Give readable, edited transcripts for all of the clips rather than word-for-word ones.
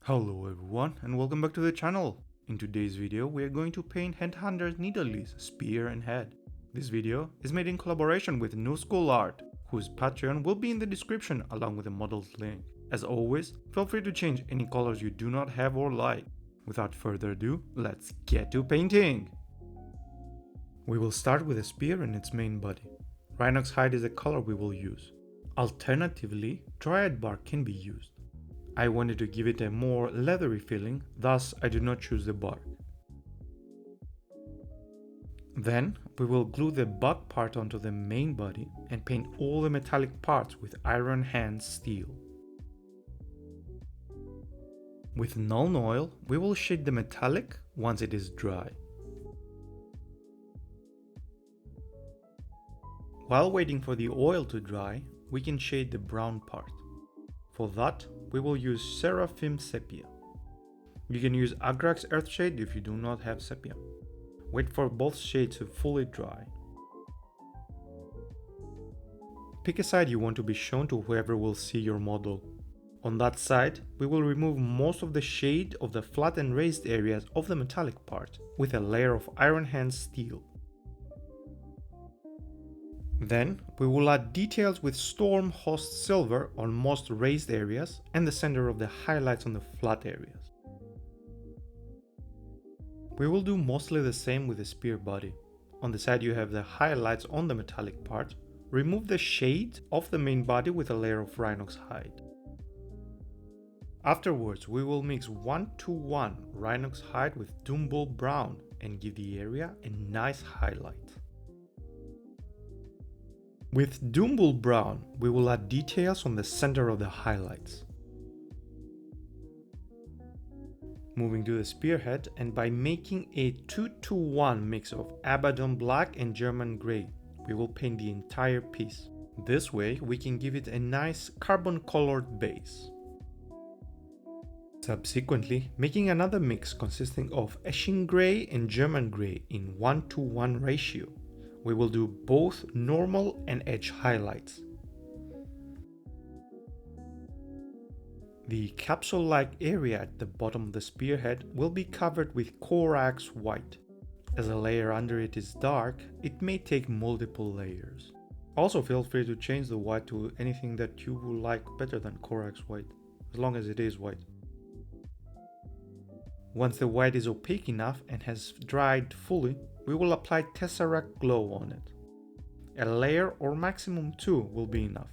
Hello everyone and welcome back to the channel. In today's video we are going to paint Headhunter Nidalee's spear and head. This video is made in collaboration with NuskulArt, whose Patreon will be in the description along with the model's link. As always, feel free to change any colors you do not have or like. Without further ado, let's get to painting! We will start with the spear and its main body. Rhinox hide is the color we will use. Alternatively, dryad bark can be used. I wanted to give it a more leathery feeling, thus I did not choose the bark. Then we will glue the butt part onto the main body and paint all the metallic parts with iron hand steel. With Nuln Oil, we will shade the metallic once it is dry. While waiting for the oil to dry, we can shade the brown part. For that, we will use Seraphim Sepia. You can use Agrax Earthshade if you do not have sepia. Wait for both shades to fully dry. Pick a side you want to be shown to whoever will see your model. On that side, we will remove most of the shade of the flat and raised areas of the metallic part with a layer of iron hand steel. Then, we will add details with Storm Host Silver on most raised areas and the center of the highlights on the flat areas. We will do mostly the same with the spear body. On the side you have the highlights on the metallic part, remove the shade of the main body with a layer of Rhinox hide. Afterwards, we will mix 1:1 Rhinox hide with Doombull Brown and give the area a nice highlight. With Doombull Brown, we will add details on the center of the highlights. Moving to the spearhead, and by making a 2:1 mix of Abaddon Black and German Grey, we will paint the entire piece. This way we can give it a nice carbon colored base. Subsequently, making another mix consisting of Esching Grey and German Grey in 1:1 ratio. We will do both normal and edge highlights. The capsule-like area at the bottom of the spearhead will be covered with Corax white. As a layer under it is dark, it may take multiple layers. Also feel free to change the white to anything that you will like better than Corax white, as long as it is white. Once the white is opaque enough and has dried fully, we will apply Tesseract Glow on it. A layer or maximum 2 will be enough.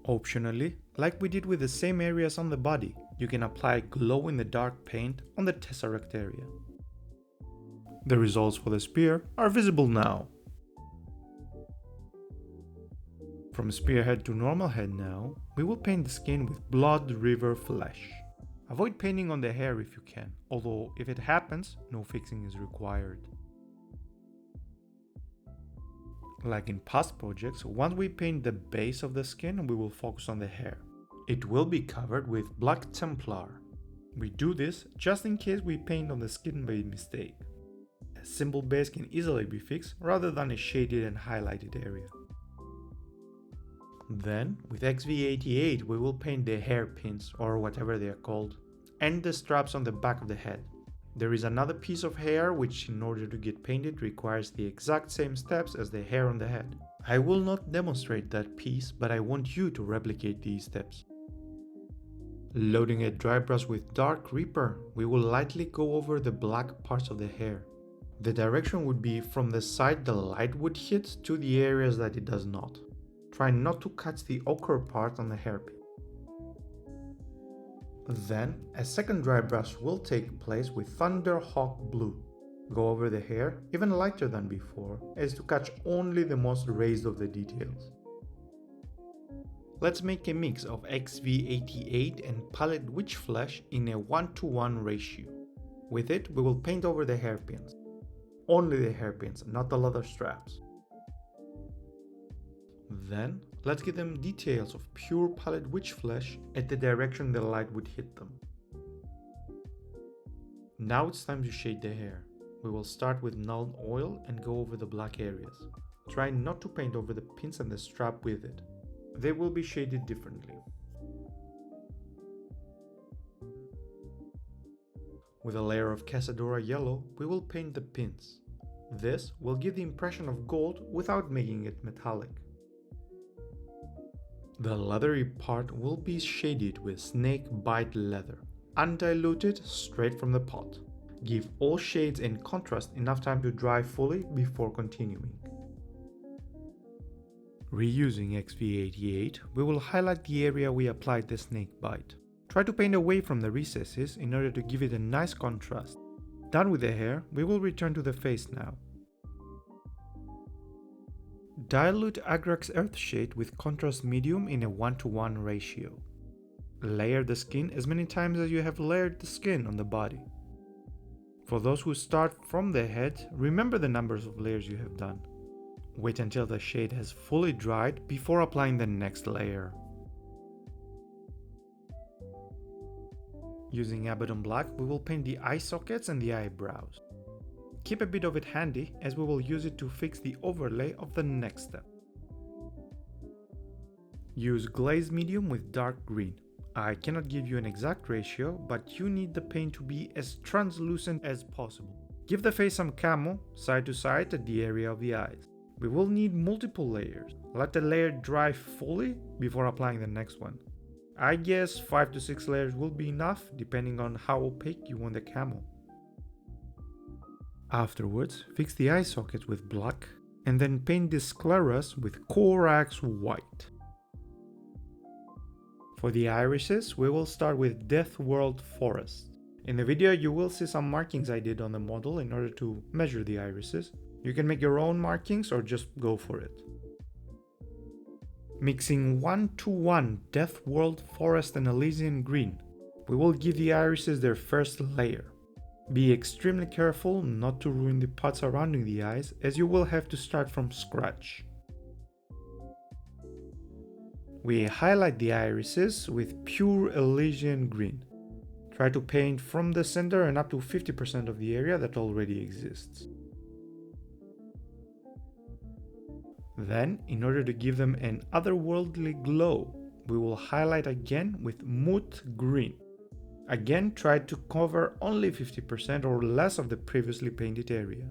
Optionally, like we did with the same areas on the body, you can apply glow in the dark paint on the Tesseract area. The results for the spear are visible now. From spearhead to normal head now, we will paint the skin with Blood River Flesh. Avoid painting on the hair if you can, although if it happens, no fixing is required. Like in past projects, once we paint the base of the skin, we will focus on the hair. It will be covered with Black Templar. We do this just in case we paint on the skin by mistake. A simple base can easily be fixed rather than a shaded and highlighted area. Then, with XV88 we will paint the hairpins, or whatever they are called, and the straps on the back of the head. There is another piece of hair which, in order to get painted, requires the exact same steps as the hair on the head. I will not demonstrate that piece, but I want you to replicate these steps. Loading a dry brush with Dark Reaper, we will lightly go over the black parts of the hair. The direction would be from the side the light would hit to the areas that it does not. Try not to catch the ochre part on the hairpin. Then, a second dry brush will take place with Thunderhawk Blue. Go over the hair, even lighter than before, as to catch only the most raised of the details. Let's make a mix of XV88 and Pallid Witch Flesh in a 1:1 ratio. With it, we will paint over the hairpins. Only the hairpins, not the leather straps. Then, let's give them details of pure Pallid Witch Flesh at the direction the light would hit them. Now it's time to shade the hair. We will start with Nuln Oil and go over the black areas. Try not to paint over the pins and the strap with it. They will be shaded differently. With a layer of Casadora yellow, we will paint the pins. This will give the impression of gold without making it metallic. The leathery part will be shaded with snake bite leather, undiluted straight from the pot. Give all shades and contrast enough time to dry fully before continuing. Reusing XV88, we will highlight the area we applied the snake bite. Try to paint away from the recesses in order to give it a nice contrast. Done with the hair, we will return to the face now. Dilute Agrax Earth Shade with contrast medium in a 1:1 ratio. Layer the skin as many times as you have layered the skin on the body. For those who start from the head, remember the numbers of layers you have done. Wait until the shade has fully dried before applying the next layer. Using Abaddon Black, we will paint the eye sockets and the eyebrows. Keep a bit of it handy as we will use it to fix the overlay of the next step. Use glaze medium with dark green. I cannot give you an exact ratio, but you need the paint to be as translucent as possible. Give the face some camo, side to side at the area of the eyes. We will need multiple layers. Let the layer dry fully before applying the next one. I guess 5 to 6 layers will be enough depending on how opaque you want the camo. Afterwards, fix the eye sockets with black and then paint the scleras with Corax white. For the irises, we will start with Death World Forest. In the video you will see some markings I did on the model in order to measure the irises. You can make your own markings or just go for it. Mixing 1:1 Death World Forest and Elysian Green, we will give the irises their first layer. Be extremely careful not to ruin the pot surrounding the eyes, as you will have to start from scratch. We highlight the irises with pure Elysian Green. Try to paint from the center and up to 50% of the area that already exists. Then, in order to give them an otherworldly glow, we will highlight again with Moot Green. Again, try to cover only 50% or less of the previously painted area.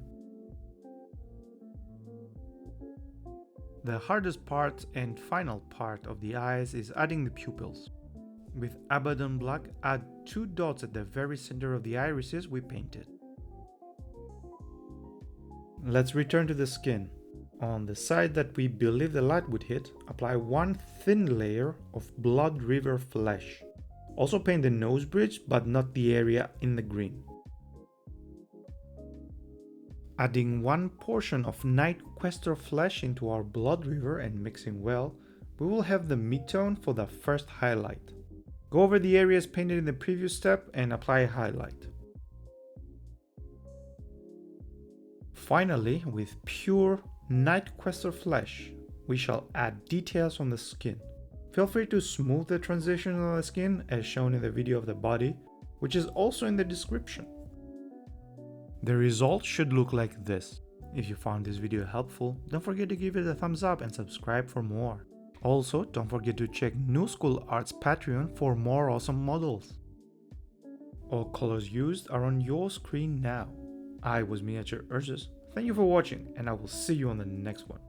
The hardest part and final part of the eyes is adding the pupils. With Abaddon Black, add 2 dots at the very center of the irises we painted. Let's return to the skin. On the side that we believe the light would hit, apply one thin layer of Blood River flesh. Also paint the nose bridge, but not the area in the green. Adding one portion of Night Quester flesh into our Blood River and mixing well, we will have the mid-tone for the first highlight. Go over the areas painted in the previous step and apply a highlight. Finally, with pure Night Quester flesh, we shall add details on the skin. Feel free to smooth the transition on the skin as shown in the video of the body, which is also in the description. The result should look like this. If you found this video helpful, don't forget to give it a thumbs up and subscribe for more. Also, don't forget to check NuskulArt's Patreon for more awesome models. All colors used are on your screen now. I was MiniatureUrsus. Thank you for watching, and I will see you on the next one.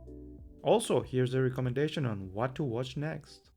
Also, here's a recommendation on what to watch next.